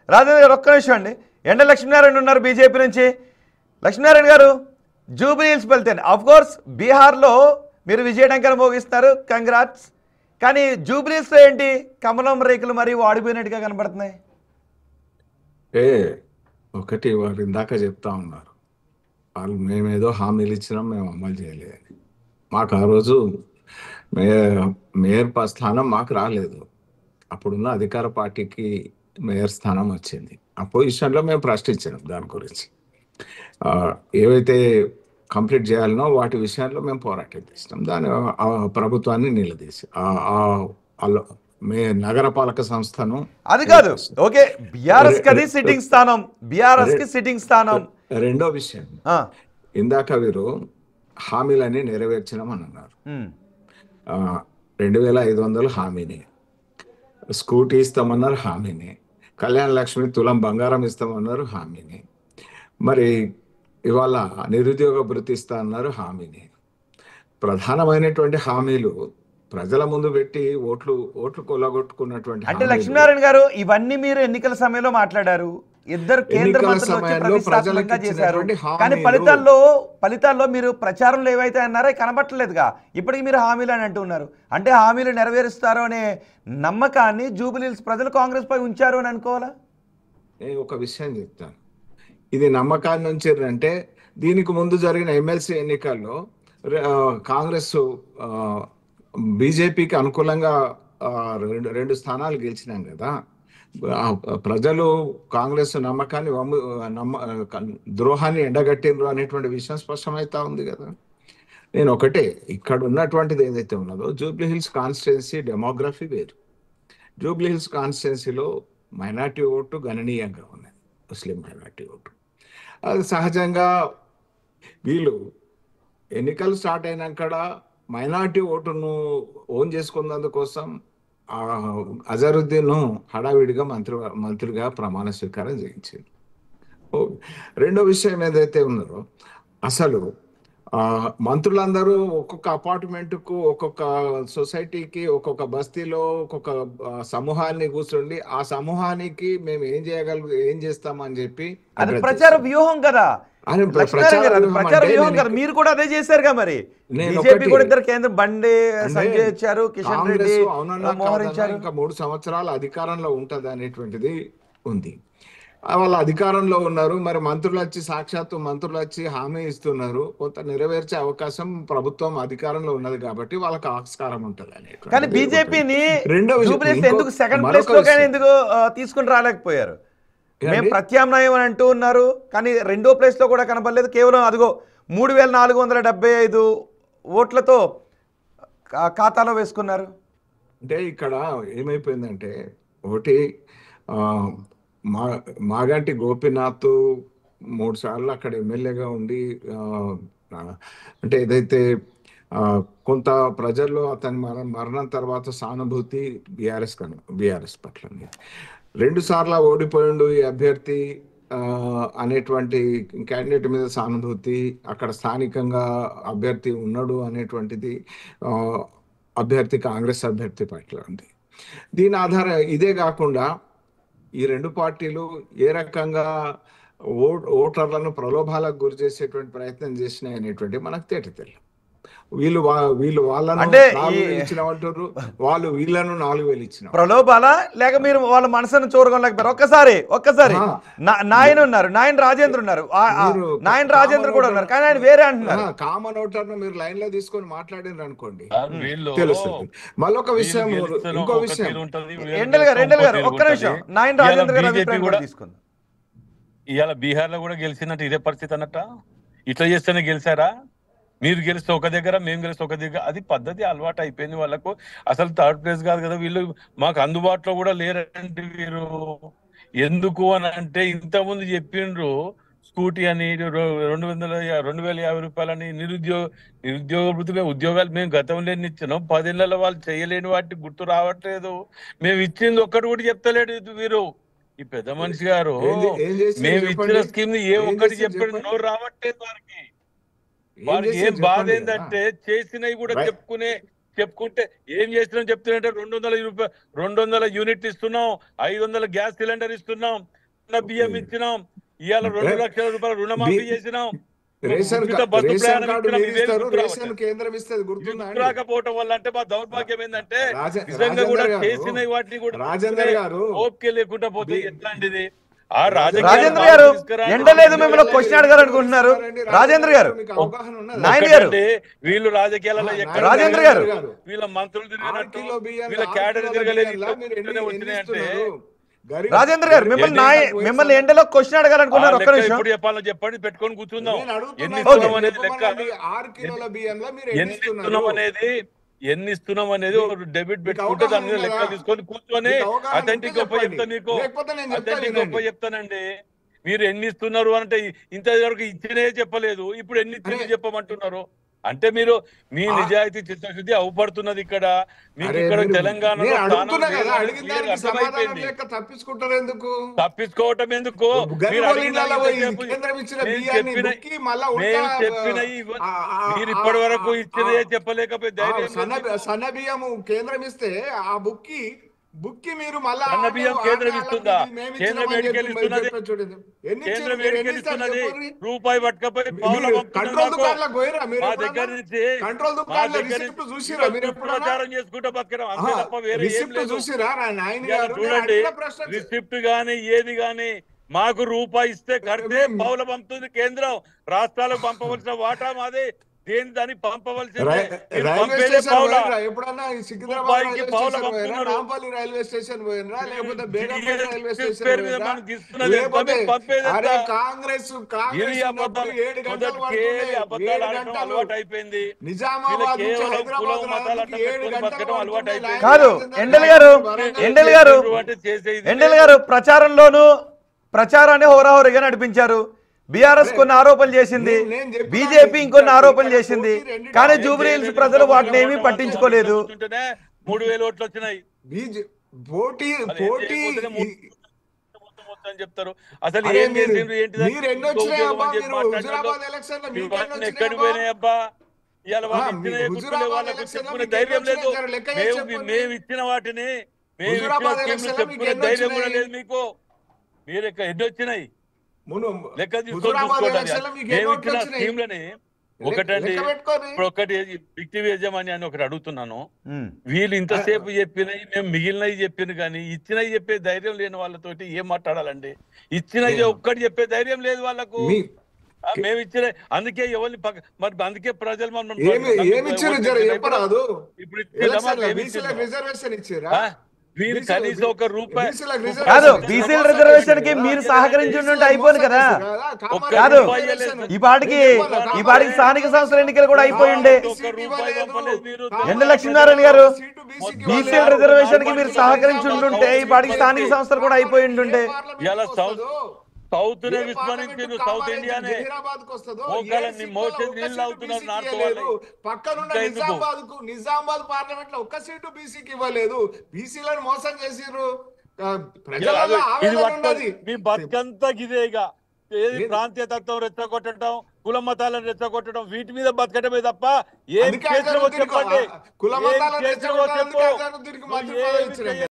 రాజేంద్ర గారు ఒక్క నిమిషం అండి. ఎండ లక్ష్మీనారాయణ ఉన్నారు బీజేపీ నుంచి. లక్ష్మీనారాయణ గారు, జూబ్లీ హిల్స్ వెళ్తాను ఆఫ్ కోర్స్ బీహార్లో మీరు విజయడంకర మోగిస్తారు, కంగ్రాట్స్. కానీ జూబ్లీ హిల్స్లో ఏంటి కమలం రేకులు మరి వాడిపోయినట్టుగా కనబడుతున్నాయి? ఒకటి వారు ఇందాక చెప్తా ఉన్నారు, వాళ్ళు మేమేదో హామీలు ఇచ్చినాం, మేము అమలు చేయలేదని. మాకు ఆ రోజు మేయర్ స్థానం మాకు రాలేదు. అప్పుడున్న అధికార పార్టీకి మేయర్ స్థానం వచ్చింది. ఆ పొజిషన్లో మేము ప్రశ్నించాం దాని గురించి. ఏవైతే కంప్లీట్ చేయాలనో వాటి విషయాల్లో మేము పోరాటం చేసినాం. దాని ప్రభుత్వాన్ని నిలదీసి నగరపాలక సంస్థను అది కాదు, ఓకే, బీఆర్ఎస్ కి సిట్టింగ్ స్థానం, బీఆర్ఎస్ కి సిట్టింగ్ స్థానం. రెండో విషయం, ఇందాక వీరు హామీలన్నీ నెరవేర్చినామని అన్నారు. 2500 హామీని, స్కూటీ ఇస్తామన్నారు హామీని, కళ్యాణ లక్ష్మి తులం బంగారం ఇస్తామన్నారు హామీని, మరి ఇవాళ నిరుద్యోగ భృతి ఇస్తా అన్నారు హామీని. ప్రధానమైనటువంటి హామీలు ప్రజల ముందు పెట్టి ఓట్లు కొల్లగొట్టుకున్నటువంటి. అంటే లక్ష్మీనారాయణ గారు, ఇవన్నీ మీరు ఎన్నికల సమయంలో మాట్లాడారు, ఇద్దరు కేంద్ర మంత్రులు వచ్చి ప్రతిష్టాత్మకంగా చేశారు. కానీ ఫలితాల్లో మీరు ప్రచారంలో ఏవైతే అన్నారో కనబట్టలేదుగా. ఇప్పటికి మీరు హామీలు అని అంటున్నారు. అంటే హామీలు నెరవేరుస్తారో అనే నమ్మకాన్ని జూబ్లీ హిల్స్ ప్రజలు కాంగ్రెస్ పై ఉంచారు అని అనుకోవాలా? నేను ఒక విషయం చెప్తాను, ఇది నమ్మకాన్ని ఉంచారంటే దీనికి ముందు జరిగిన ఎమ్మెల్సీ ఎన్నికల్లో కాంగ్రెస్ బీజేపీకి అనుకూలంగా 2 స్థానాలు గెలిచినాం కదా. ప్రజలు కాంగ్రెస్ నమ్మకాన్ని ద్రోహాన్ని ఎండగట్టిండ్రు అనేటువంటి విషయం స్పష్టమైతా ఉంది కదా. నేను ఒకటే, ఇక్కడ ఉన్నటువంటిది ఏదైతే ఉన్నదో జూబ్లీ హిల్స్ కాన్స్టిట్యున్సీ డెమోగ్రఫీ వేరు. జూబ్లీ హిల్స్ కాన్స్టిట్యున్సీలో మైనార్టీ ఓటు గణనీయంగా ఉన్నది, ముస్లిం మైనార్టీ ఓటు. అది సహజంగా వీళ్ళు ఎన్నికలు స్టార్ట్ అయినాక మైనార్టీ ఓటును ఓన్ చేసుకున్నందుకోసం అజరుద్దీన్ హడావిడిగా మంత్రిగా ప్రమాణ స్వీకారం చేయించారు. రెండో విషయం ఏదైతే ఉన్నదో, అసలు మంత్రులందరూ ఒక్కొక్క అపార్ట్మెంట్కు, ఒక్కొక్క సొసైటీకి, ఒక్కొక్క బస్తీలో ఒక్కొక్క సమూహాన్ని కూర్చుండి ఆ సమూహానికి మేము ఏం చేస్తామని చెప్పి ప్రచార వ్యూహం కదా. ప్రచార వ్యూహం కదా, మీరు కూడా అదే చేశారుగా. మరి బీజేపీ కూడా ఇద్దరు కేంద్ర బండి సంజయ్ ఇచ్చారు, కిషన్ రెడ్డి మోహరించారు. ఇంకా 3 సంవత్సరాలు అధికారంలో ఉంటది అనేటువంటిది ఉంది. వాళ్ళ అధికారంలో ఉన్నారు, మరి సాక్షాత్తు మంత్రులు వచ్చి హామీ ఇస్తున్నారు, కొంత నెరవేర్చే అవకాశం ప్రభుత్వం అధికారంలో ఉన్నది కాబట్టి వాళ్ళకి ఆస్కారం ఉంటది అని. కానీ బీజేపీని ఎందుకు సెకండ్ ప్లేస్ లో ఎందుకు తీసుకుని రాలేకపోయారు? మేము ప్రత్యామ్నాయం అని అంటూ ఉన్నారు, కానీ 2వ ప్లేస్ లో కూడా కనబడలేదు. కేవలం అదిగో 3475 ఓట్లతో ఖాతాలో వేసుకున్నారు. అంటే ఇక్కడ ఏమైపోయిందంటే, ఒకటి మాగంటి గోపీనాథ్ 3 సార్లు అక్కడ ఎమ్మెల్యేగా ఉండి, అంటే ఏదైతే కొంత ప్రజల్లో అతని మరణం తర్వాత సానుభూతి బీఆర్ఎస్ పట్ల 2 సార్లు ఓడిపోయిండు ఈ అభ్యర్థి అనేటువంటి క్యాండిడేట్ మీద సానుభూతి, అక్కడ స్థానికంగా అభ్యర్థి ఉన్నాడు అనేటువంటిది కాంగ్రెస్ అభ్యర్థి పట్ల ఉంది. దీని ఆధారం ఇదే కాకుండా ఈ 2 పార్టీలు ఏ రకంగా ఓటర్లను ప్రలోభాలకు గురి చేసేటువంటి ప్రయత్నం చేసినాయి అనేటువంటి మనకు తేటతెల్లం. వీళ్ళు వాళ్ళను 4000 ఇచ్చినామంటారు, వాళ్ళు వీళ్ళను 4000 ఇచ్చిన. ప్రలోభాల లేక మీరు వాళ్ళ మనసును చూరగొనలేకపోయారు? ఒక్కసారి నాయన ఉన్నారు, నాయన రాజేంద్ర ఉన్నారు, నాయన రాజేంద్ర కూడా ఉన్నారు, కానీ ఆయన వేరే అంటున్నారు. కామన్ ఓటర్ మీరు లైన్ లో తీసుకొని మాట్లాడినారు అనుకోండి, తెలుస్తుంది. మళ్ళొక విషయం, ఇంకో విషయం, ఎండల్ గారు ఒక్క నిమిషం, నాయన రాజేంద్ర గారు అభిప్రాయం కూడా తీసుకుంది. ఇవాళ బీహార్ లో కూడా గెలిచినట్టు ఇదే పరిస్థితి అన్నట్ట. ఇట్లా చేస్తేనే గెలిచారా? మీరు గెలిస్తే ఒక దగ్గర, మేము గెలిస్తే ఒక దగ్గర. అది పద్ధతి అలవాటు అయిపోయింది వాళ్ళకు. అసలు 3rd ప్లేస్ కాదు కదా వీళ్ళు, మాకు అందుబాటులో కూడా లేరంటే వీరు. ఎందుకు అని అంటే, ఇంతకుముందు చెప్పిండ్రు స్కూటీ అని 2050 రూపాయలని, నిరుద్యోగ వృత్తి ఉద్యోగాలు మేము గతంలో ఇచ్చినాం. 10 ఏళ్లలో వాళ్ళు చేయలేని వాటికి గుర్తు రావట్లేదు. మేము ఇచ్చింది ఒక్కటి కూడా చెప్తలేడు వీరు. ఈ పెద్ద మనిషి గారు మేము ఇచ్చిన స్కీమ్ ఏ ఒక్కటి చెప్పాడు, నోరు రావట్లేదు వారికి. వారికి ఏం బాధ ఏంటంటే చేసినవి కూడా చెప్పుకునే చెప్పుకుంటే ఏం చేస్తున్నాం చెప్తున్నట్టే 200 యూనిట్ ఇస్తున్నాం, 500 గ్యాస్ సిలిండర్ ఇస్తున్నాం, బియ్యం ఇచ్చినాం, ఇవాళ 2 లక్షల రూపాయలు రుణమాఫీ చేసినాం, రేషన్ ఉచిత బస్సు ప్రయాణం కార్డు ఇచ్చినాం. మీరు ఇస్తారు, రేషన్ కేంద్రం ఇస్తుంది, గుర్తుందా అండి? రాకపోవటం వల్ల అంటే మా దౌర్భాగ్యం ఏంటంటే నిజంగా రాజేందర్ కూడా గారు, చేసిన వాటిని కూడా రాజేందర్ గారు, ఓపిక లేకుండా పోతే ఎట్లాంటిది? ఆ రాజేంద్ర గారు ఎండలేదు మిమ్మల్ని క్వశ్చన్ అడగాలనుకుంటున్నారు. రాజేంద్ర గారు, మీకు అవగాహన ఉన్నదా? నాయన గారు, వీళ్ళు రాజకీయాలలో ఎక్కడ రాజేంద్ర గారు, వీళ్ళ మంత్రులు తిరిగినట్టు కిలో బియ్యం, వీళ్ళ ఆరు క్యాడర్ కిలోల తిరగలేదు, బియ్యంలా మీరు ఎన్ని వచ్చినాయంటే ఇస్తున్నారు? గరీబ్ రాజేంద్ర గారు మిమ్మల్ని ఎండలో క్వశ్చన్ అడగాలనుకున్నారు. ఒక్క నిమిషం ఎప్పుడు చెప్పాలో చెప్పండి, పెట్టుకొని కూర్చుందాం. నేను అడుగుతున్నా, ఎన్ని ఇస్తున్నాం అనేది లెక్క, చెప్పమనండి, 6 కిలోల బియ్యంలో మీరు ఎన్ని ఎన్ని ఇస్తున్నారు? ఎన్ని ఇస్తున్నాం అనేది ఒక డెబిట్ పెట్టుకుంటే దాని మీద లెక్క తీసుకొని కూర్చొని అథెంటిక్ గొప్ప చెప్తా నీకు, అథెంటిక్ గొప్ప చెప్తానండి. మీరు ఎన్ని ఇస్తున్నారు అంటే ఇంతవరకు ఇచ్చినే చెప్పలేదు, ఇప్పుడు ఎన్ని ఇచ్చింది చెప్పమంటున్నారు అంటే మీరు మీ నిజాయితీ చిత్తశుద్ధి అవుపడుతున్నది. ఇక్కడ మీకు ఇక్కడ తెలంగాణలో తప్పించుకుంటారు ఎందుకు? తప్పించుకోవటం ఎందుకు? మీరు ఇప్పటి వరకు ఇచ్చినదే చెప్పలేకపోతే సన్న బియ్యము కేంద్రం ఇస్తే ఆ బుక్కి మీరు మళ్ళా కేంద్రం ఇస్తుందా? కేంద్రం ఎన్నికలు ఇస్తున్నది, రూపాయి పట్టుకపోయి మా దగ్గర నుంచి ప్రచారం చేసుకుంటూ బతకడం అంతే తప్ప వేరే ఏం లేదు. చూడండి, రిసిప్ట్ గాని ఏది గాని మాకు రూపాయి ఇస్తే కడితే పౌల పంపుతుంది కేంద్రం, రాష్ట్రాలకు పంపవలసిన వాటా మాది, దేని దాన్ని పంపవలసిందే. రైల్వే స్టేషన్ పోయినరా, లేకపోతే రైల్వే స్టేషన్ కాంగ్రెస్ అలవాటు అయిపోయింది. కాదు ఎండల్ గారు ప్రచారాన్ని హోరాహోరీగా నడిపించారు. బీఆర్ఎస్ కొన్ని ఆరోపణలు చేసింది, బీజేపీ ఇంకొన్ని ఆరోపణలు చేసింది, కానీ జూబ్లీ హిల్స్ ప్రజలు వాటిని ఏమీ పట్టించుకోలేదు. 3000 ఓట్లు వచ్చినాయి చెప్తారు. అసలు ఏం చేసిండ్రు ఏంటి ఎక్కడికి పోయినాయి అబ్బా? ఇవాళ వాళ్ళకు చెప్పుకునే ధైర్యం లేదు. మేము ఇచ్చిన వాటిని చెప్పుకునే ధైర్యం కూడా లేదు మీకు. మీరు ఎన్ని వచ్చినాయి లెక్క తీసుకొని ఒకటండి. ఇప్పుడు ఒకటి విక్టివ్ యజమాని అని ఒకటి అడుగుతున్నాను. వీళ్ళు ఇంతసేపు చెప్పినవి మేము మిగిలినవి చెప్పిన కానీ ఇచ్చినవి చెప్పే ధైర్యం లేని వాళ్ళతోటి ఏం మాట్లాడాలండి? ఇచ్చినవి ఒక్కటి చెప్పే ధైర్యం లేదు వాళ్ళకు. మేము ఇచ్చిన అందుకే ఎవరిని మరి అందుకే ప్రజలు వీళ్ళు కనీసం 1 రూపాయి కాదు. బీసీల రిజర్వేషన్ కి మీరు సహకరించి ఉంటే అయిపోయింది కదా. కాదు, ఈ పాటికి స్థానిక సంస్థల ఎన్నికలు కూడా అయిపోయి ఉండే. ఎండ లక్ష్మీనారాయణ గారు, బీసీల రిజర్వేషన్ కి మీరు సహకరించి ఉంటుంటే ఈ పాటికి స్థానిక సంస్థలు కూడా అయిపోయి ఉంటుండే. సౌత్ నే విస్మరించి సౌత్ ఇండియానే నీళ్ళు అవుతున్నారు. నార్త్ వాళ్ళు పక్కనున్న నిజామాబాద్ పార్లమెంట్ లో 1 సీటు బీసీకి ఇవ్వలేదు. బీసీలను మోసం చేసిర్రు. మీ బతుకంతా గిదేగా ఏది ప్రాంతీయ తత్వం రెచ్చగొట్టడం, కుల మతాలను రెచ్చగొట్టడం, వీటి మీద బతకటమే తప్ప ఏం చేసినవో చెప్పండి.